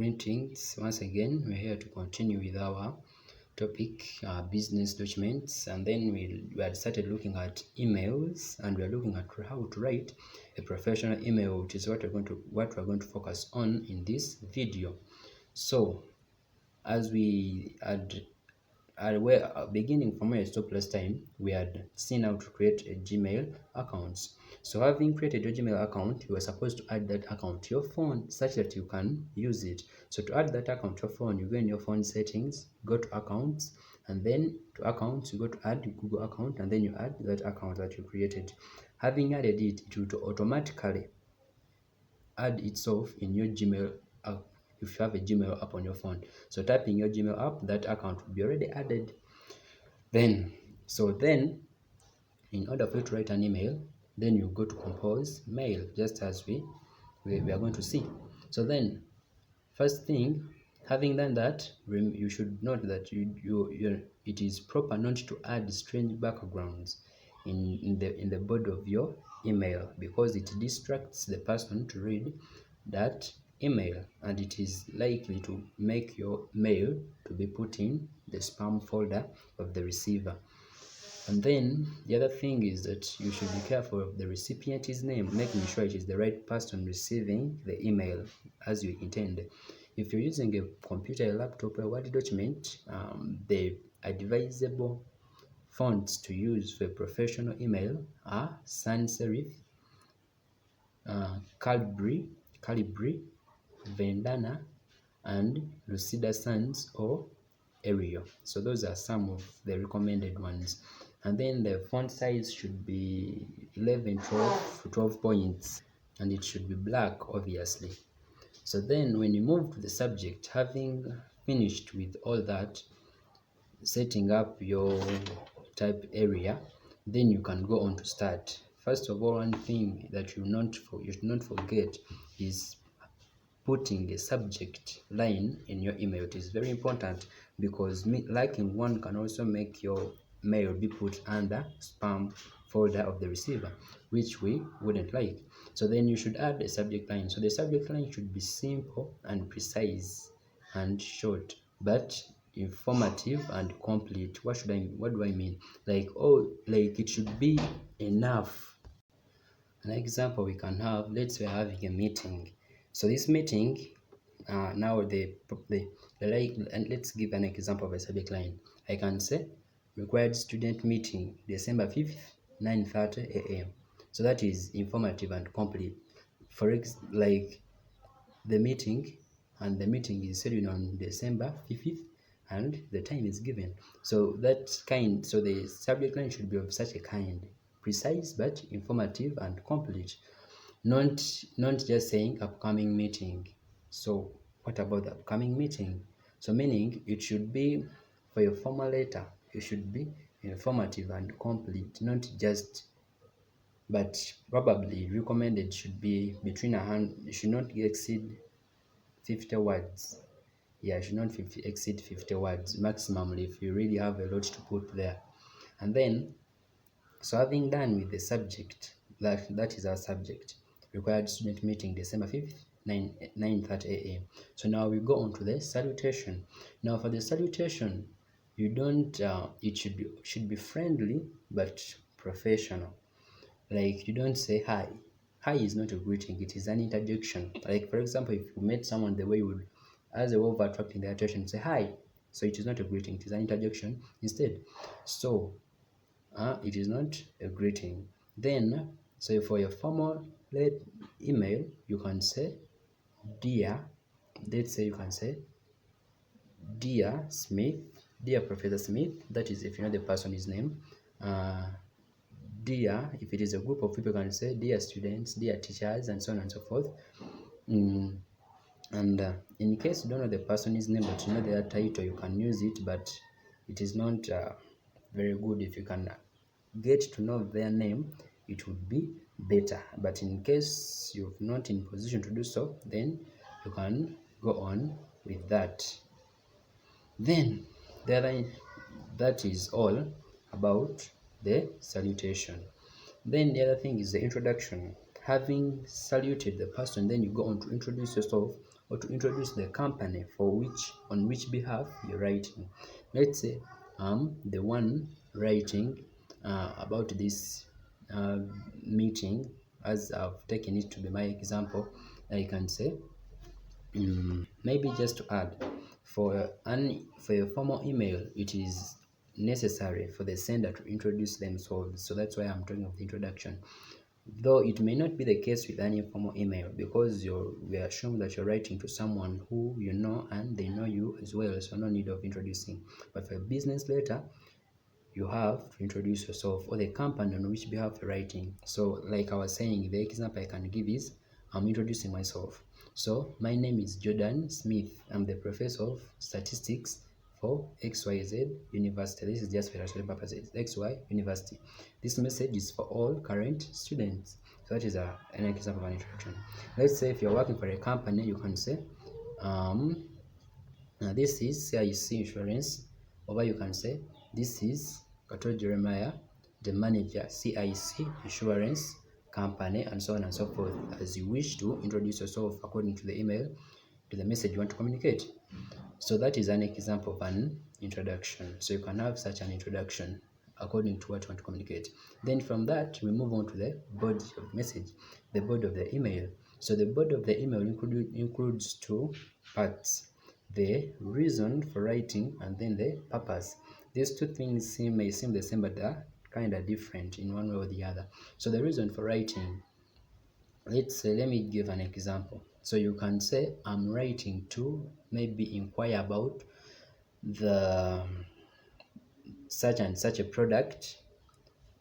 Greetings once again. We're here to continue with our topic, business documents, and then we had started looking at emails, and we're looking at how to write a professional email, which is what we're going to focus on in this video. So as we had beginning from where I stopped last time, we had seen how to create a Gmail account. So having created your Gmail account, you are supposed to add that account to your phone such that you can use it. So to add that account to your phone, you go in your phone settings, go to accounts, and then to accounts, you go to add Google account, and then you add that account that you created. Having added it, it will automatically add itself in your Gmail app if you have a Gmail app on your phone. So typing your Gmail app, that account will be already added. Then in order for you to write an email, then you go to compose mail, just as we are going to see. So then first thing, having done that, you should note that it is proper not to add strange backgrounds in the body of your email, because it distracts the person to read that email, and it is likely to make your mail to be put in the spam folder of the receiver. And then the other thing is that you should be careful of the recipient's name, making sure it is the right person receiving the email as you intend. If you're using a computer, a laptop, a Word document, the advisable fonts to use for a professional email are sans serif, Calibri, Vendana, and Lucida Sans or Arial. So those are some of the recommended ones. And then the font size should be 11, 12 to 12 points, and it should be black, obviously. So then when you move to the subject, having finished with all that, setting up your type area, then you can go on to start. First of all, one thing that you should not forget is putting a subject line in your email. It is very important, because liking one can also make your mail be put under spam folder of the receiver, which we wouldn't like. So then you should add a subject line. So the subject line should be simple and precise and short, but informative and complete. What do I mean? Like it should be enough. An example we can have, let's say we're having a meeting. So this meeting, now and let's give an example of a subject line. I can say required student meeting December 5th, 9:30 a.m. So that is informative and complete. Like the meeting is scheduled on December 5th, and the time is given. So the subject line should be of such a kind, precise but informative and complete. Not just saying upcoming meeting. So what about the upcoming meeting? So meaning it should be, for your formal letter, it should be informative and complete, not just, but probably recommended should be between it should not exceed 50 words. Yeah, it should not exceed 50 words maximum if you really have a lot to put there. And then, so having done with the subject, that is our subject, required student meeting December 5th, 9:30 a.m. So now we go on to the salutation. Now for the salutation, you don't it should be friendly but professional. Like you don't say hi. Hi is not a greeting, it is an interjection. Like for example, if you met someone, the way you would, as a way of attracting their attention, say hi. So it is not a greeting, it is an interjection instead. So it is not a greeting. Then, so for your formal email, you can say dear. Let's say you can say dear Smith, dear Professor Smith. That is if you know the person's name. Dear, if it is a group of people, you can say dear students, dear teachers, and so on and so forth. And in case you don't know the person's name but you know their title, you can use it, but it is not very good. If you can get to know their name, it would be better. But in case you're not in position to do so, then you can go on with that. Then that is all about the salutation. Then the other thing is the introduction. having saluted the person, then you go on to introduce yourself or to introduce the company on which behalf you're writing. Let's say I'm the one writing about this meeting, as I've taken it to be my example. I can say, maybe just to add, for a formal email, it is necessary for the sender to introduce themselves. So that's why I'm talking of the introduction. Though it may not be the case with an informal email, because we are showing that you're writing to someone who you know and they know you as well, so no need of introducing. But for a business letter, you have to introduce yourself or the company on which behalf you're writing. So like I was saying, the example I can give is, I'm introducing myself. So my name is Jordan Smith. I'm the professor of statistics for XYZ University. This is just for illustrative purposes. XY University. This message is for all current students. So that is an example of an introduction. Let's say if you're working for a company, you can say, this is CIC Insurance, or you can say, this is Kato Jeremiah, the manager, CIC Insurance Company, and so on and so forth, as you wish to introduce yourself according to the email, to the message you want to communicate. So that is an example of an introduction. So you can have such an introduction according to what you want to communicate. Then from that, we move on to the body of message, the body of the email. So the body of the email includes two parts: the reason for writing and then the purpose. These two things may seem the same, but they're kind of different in one way or the other. So the reason for writing, let's say, let me give an example. So you can say, I'm writing to maybe inquire about the such and such a product,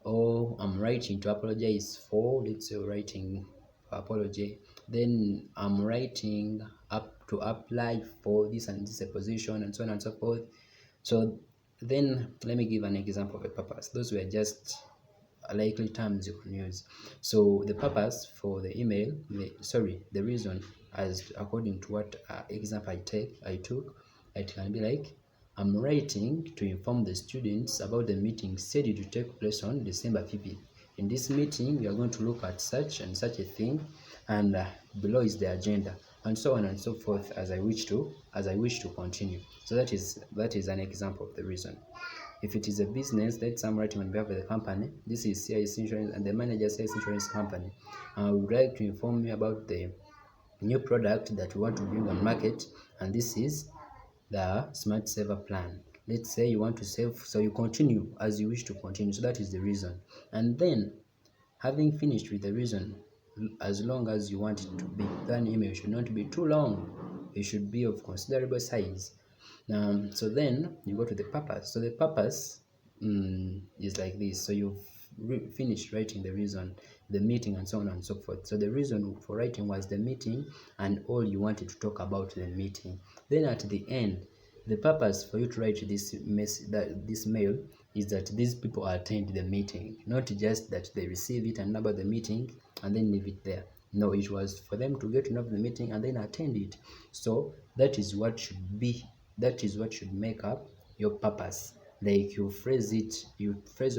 or I'm writing to apologize for, let's say, writing apology. Then I'm writing up to apply for this and this a position, and so on and so forth. So then let me give an example of a purpose. Those were just likely terms you can use. So the purpose for the email, the reason, as according to what example I took, it can be like, I'm writing to inform the students about the meeting scheduled to take place on December 5th. In this meeting, we are going to look at such and such a thing, and below is the agenda, and so on and so forth, as I wish to continue. So that is an example of the reason. If it is a business, let's say I'm writing on behalf of the company. This is CIC Insurance, and the manager says Insurance Company. I would like to inform you about the new product that we want to bring on market, and this is the Smart Saver Plan. Let's say you want to save, so you continue as you wish to continue. So that is the reason. And then, having finished with the reason, as long as you want it to be, that email should not be too long. It should be of considerable size. So then you go to the purpose. So the purpose is like this. So you've finished writing the reason, the meeting, and so on and so forth. So the reason for writing was the meeting and all you wanted to talk about the meeting. Then at the end, the purpose for you to write this mail is that these people attend the meeting, not just that they receive it and know about the meeting and then leave it there. No, it was for them to get to know the meeting and then attend it. So that is what should make up your purpose. Like you phrase your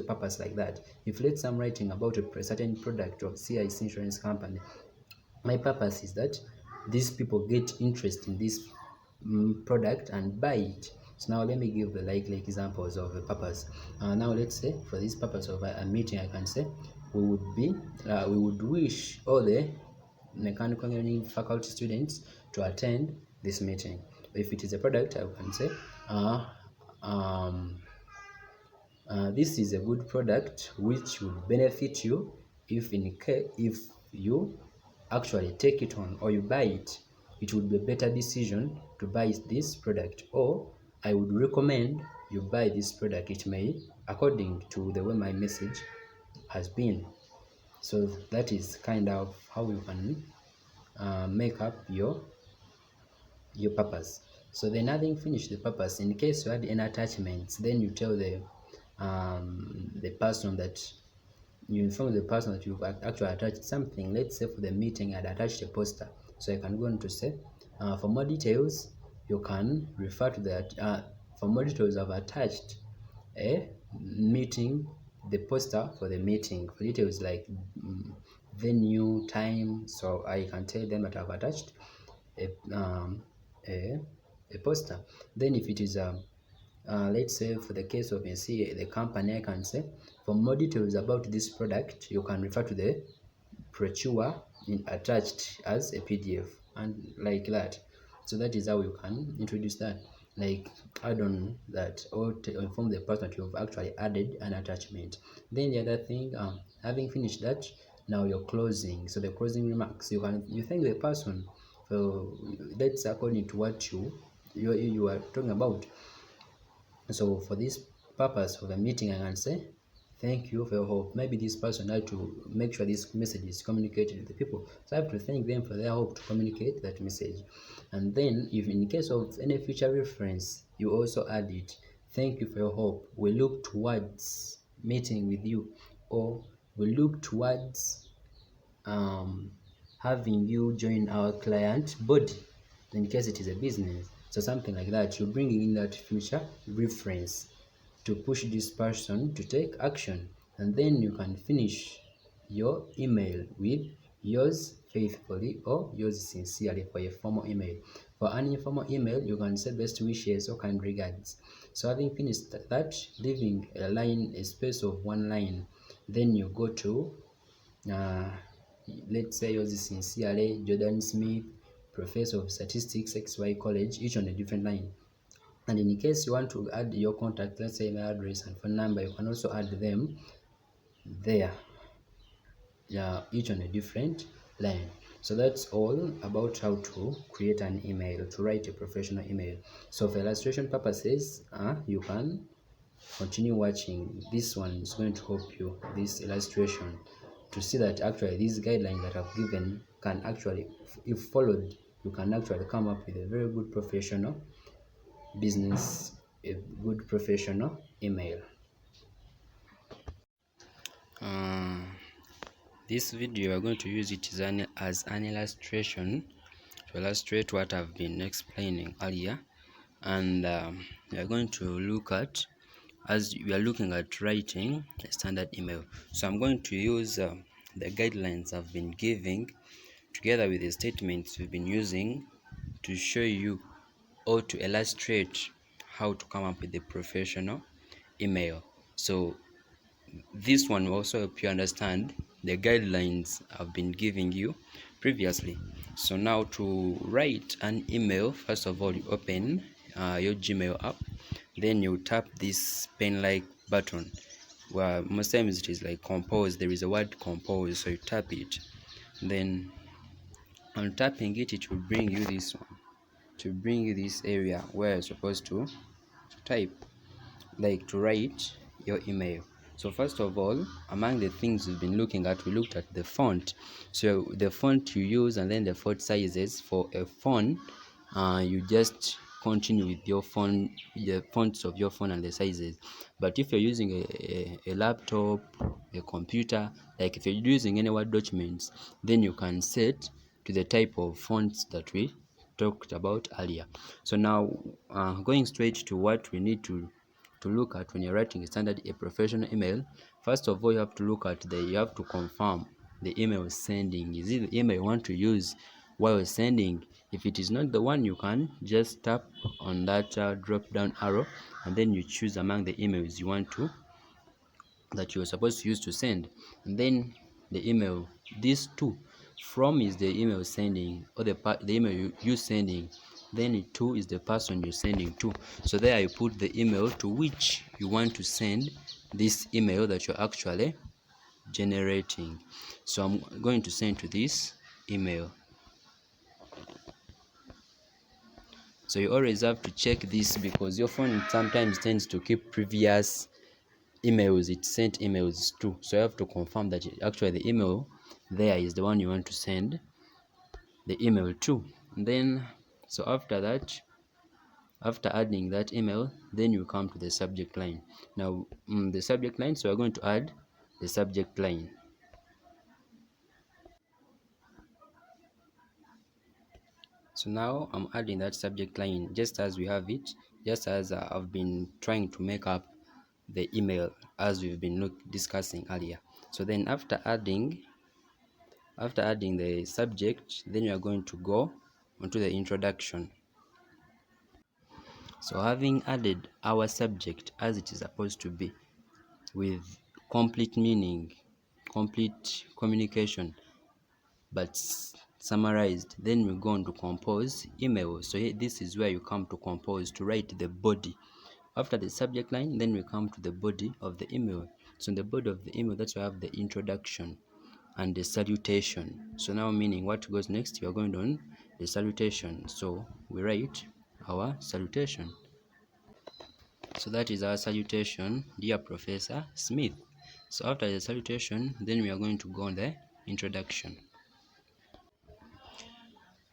purpose like that. If let's say I'm writing about a certain product of CIC Insurance Company, my purpose is that these people get interest in this product and buy it. So now let me give the likely examples of the purpose. Now let's say for this purpose of a meeting, I can say we would wish all the mechanical engineering faculty students to attend this meeting. If it is a product, I can say this is a good product which will benefit you if you actually take it on or you buy it. It would be a better decision to buy this product, or I would recommend you buy this product. It may, according to the way my message has been. So that is kind of how you can make up your purpose. So then, having finished the purpose, in case you had any attachments, then you tell the person that you inform the person that you've actually attached something. Let's say for the meeting, I'd attached a poster. So I can go on to say, for more details, you can refer to that. For more details, I've attached a meeting, the poster for the meeting. For details like venue, time. So I can tell them that I've attached a a, a poster. Then if it is let's say for the case of the company, I can say for more details about this product, you can refer to the brochure attached as a PDF, and like that. So that is how you can introduce that, like add on that, or to inform the person that you've actually added an attachment. Then the other thing, having finished that, now you're closing. So the closing remarks, you thank the person for, that's according to what you are talking about. So for this purpose of a meeting, I can say thank you for your help. Maybe this person had to make sure this message is communicated to the people, so I have to thank them for their help to communicate that message. And then if in case of any future reference, you also add it. Thank you for your help. We look towards meeting with you, or we look towards having you join our client body in case it is a business. So something like that, you're bringing in that future reference to push this person to take action. And then you can finish your email with yours faithfully or yours sincerely for a formal email. For an informal email, you can say best wishes or kind regards. So having finished that, leaving a space of one line, then you go to uh, let's say yours sincerely Jordan Smith, professor of statistics, XY college, each on a different line. And in case you want to add your contact, let's say email address and phone number, you can also add them there, yeah, each on a different line. So that's all about how to create an email, to write a professional email. So for illustration purposes, you can continue watching. This one is going to help you, this illustration, to see that actually these guidelines that I've given can actually, if followed, you can actually come up with a very good professional business, a good professional email. This video we are going to use it as an illustration to illustrate what I've been explaining earlier. And we are going to look at, as we are looking at writing a standard email. So I'm going to use the guidelines I've been giving together with the statements we've been using to show you, or to illustrate how to come up with a professional email. So this one will also help you understand the guidelines I've been giving you previously. So now to write an email, first of all you open your Gmail app, then you tap this pen-like button, where most times it is like compose. There is a word compose, so you tap it. Then on tapping it, it will bring you this one, to bring you this area where you're supposed to type, like to write your email. So first of all, among the things we've been looking at, we looked at the font. So the font you use, and then the font sizes. For a phone, you just continue with your phone, the fonts of your phone and the sizes. But if you're using a laptop, a computer, like if you're using any Word documents, then you can set to the type of fonts that we talked about earlier. So now going straight to what we need to look at when you're writing a professional email. First of all, you have to look at you have to confirm the email sending. Is it the email you want to use while you're sending? If it is not the one, you can just tap on that drop down arrow, and then you choose among the emails you want to, that you're supposed to use to send. And then the email, these two, from is the email sending, or the email you sending, then it to is the person you're sending to. So there you put the email to which you want to send this email that you're actually generating. So I'm going to send to this email. So you always have to check this, because your phone sometimes tends to keep previous emails it sent emails to. So you have to confirm that actually the email there is the one you want to send the email to. And then, so after that, after adding that email, then you come to the subject line. Now the subject line, so we're going to add the subject line. So now I'm adding that subject line just as we have it, just as I've been trying to make up the email as we've been discussing earlier. So then after adding After adding the subject, then you are going to go onto the introduction. So having added our subject as it is supposed to be, with complete meaning, complete communication, but summarized, then we go on to compose email. So this is where you come to compose, to write the body. After the subject line, then we come to the body of the email. So in the body of the email, that's where we have the introduction and the salutation. So now meaning what goes next, you are going on the salutation. So we write our salutation. So that is our salutation, dear Professor Smith. So after the salutation, then we are going to go on the introduction.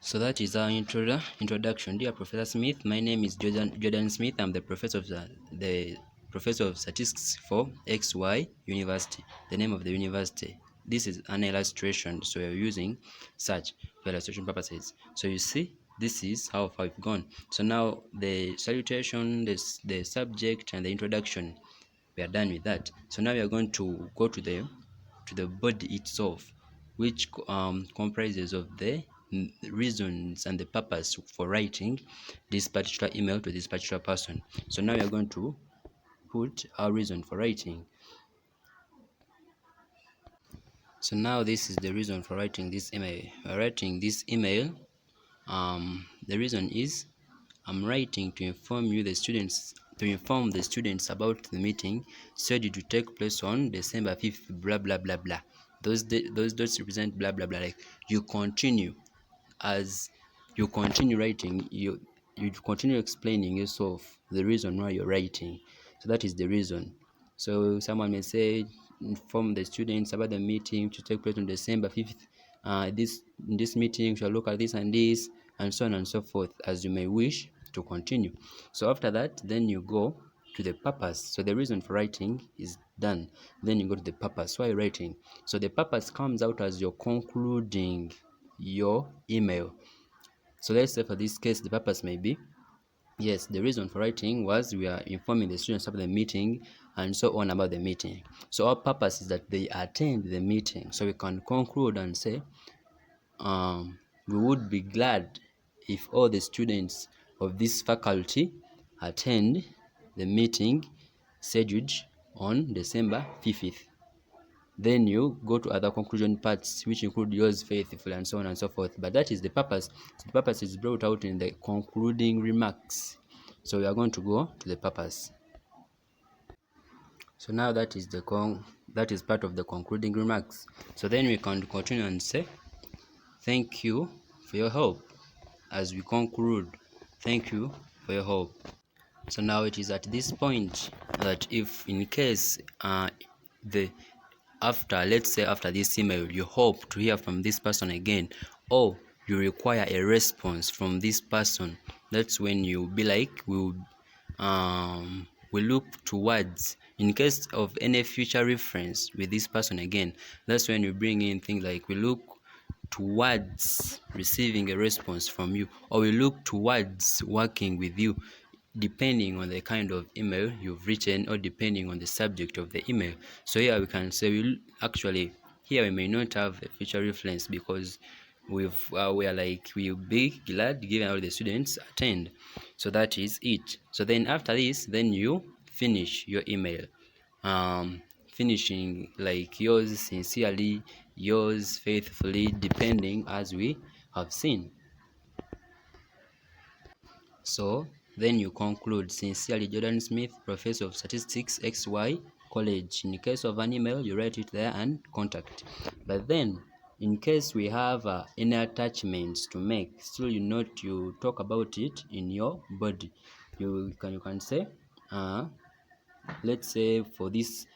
So that is our introduction. Dear Professor Smith, my name is Jordan Smith. I'm the professor of statistics for XY University, the name of the university. This is an illustration, so we're using such for illustration purposes. So you see, this is how far we've gone. So now the salutation, the subject, and the introduction, we are done with that. So now we are going to go to the body itself, which comprises of the reasons and the purpose for writing this particular email to this particular person. So now we are going to put our reason for writing. So now this is the reason for writing this email. We're writing this email. The reason is I'm writing to inform the students about the meeting scheduled to take place on December 5th, blah blah blah blah. Those dots represent blah blah blah. Like you continue writing, you continue explaining yourself, the reason why you're writing. So that is the reason. So someone may say, inform the students about the meeting to take place on December 5th. In this meeting shall look at this and this, and so on and so forth, as you may wish to continue. So after that, then you go to the purpose. So the reason for writing is done. Then you go to the purpose. Why writing? So the purpose comes out as you're concluding your email. So let's say for this case, the purpose may be, yes, the reason for writing was we are informing the students about the meeting and so on about the meeting. So our purpose is that they attend the meeting. So we can conclude and say, we would be glad if all the students of this faculty attend the meeting scheduled on December 5th. Then you go to other conclusion parts, which include yours faithfully and so on and so forth. But that is the purpose. So the purpose is brought out in the concluding remarks. So we are going to go to the purpose. So now that is part of the concluding remarks. So then we can continue and say, thank you for your help. As we conclude, thank you for your help. So now it is at this point that if in case let's say after this email you hope to hear from this person again, or you require a response from this person, that's when you be like, we look towards, in case of any future reference with this person again, that's when you bring in things like, we look towards receiving a response from you, or we look towards working with you, depending on the kind of email you've written or depending on the subject of the email. So here we can say, here we may not have a future reference because we are like, we'll be glad given all the students attend. So that is it. So then after this, then you finish your email, finishing like yours sincerely, yours faithfully, depending as we have seen. So then you conclude, sincerely Jordan Smith, Professor of Statistics, XY College. In case of an email, you write it there and contact. But then, in case we have any attachments to make, still you talk about it in your body. You can say, let's say for this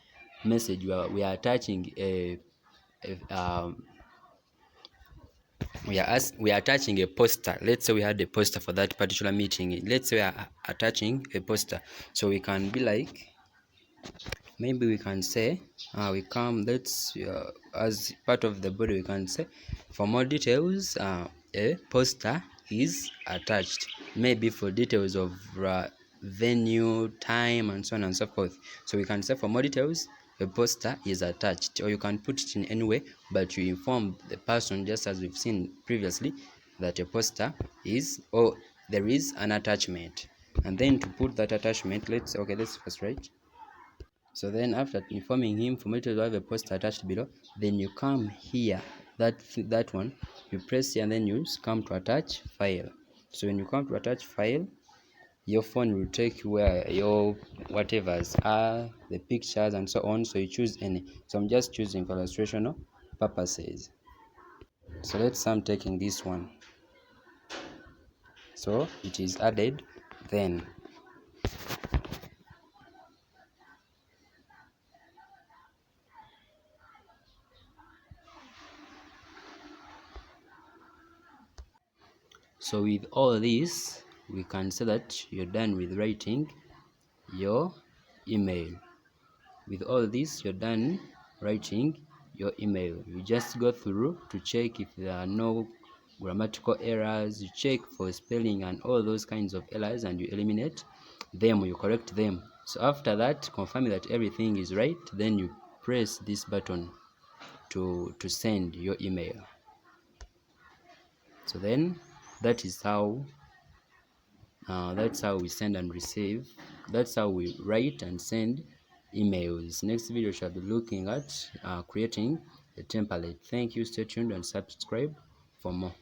message, we are attaching we are attaching a poster. Let's say we had a poster for that particular meeting. Let's say we are attaching a poster. So we can be like, maybe we can say, as part of the body, we can say, for more details, a poster is attached. Maybe for details of venue, time, and so on and so forth. So we can say, for more details, a poster is attached, or you can put it in any way, but you inform the person, just as we've seen previously, that a poster is, or there is an attachment. And then to put that attachment, let's first write. So then after informing him for me to have a poster attached below, then you come here, that one, you press here, and then you come to attach file. So when you come to attach file, your phone will take where your whatevers are, the pictures and so on. So you choose any. So I'm just choosing for illustrational purposes. So let's say I'm taking this one. So it is added. Then so with all this, we can say that you're done with writing your email. With all this, you're done writing your email. You just go through to check if there are no grammatical errors, you check for spelling and all those kinds of errors, and you eliminate them, you correct them. So after that, confirming that everything is right, then you press this button to send your email. So then that is how that's how we send and receive. That's how we write and send emails. Next video shall be looking at creating a template. Thank you. Stay tuned and subscribe for more.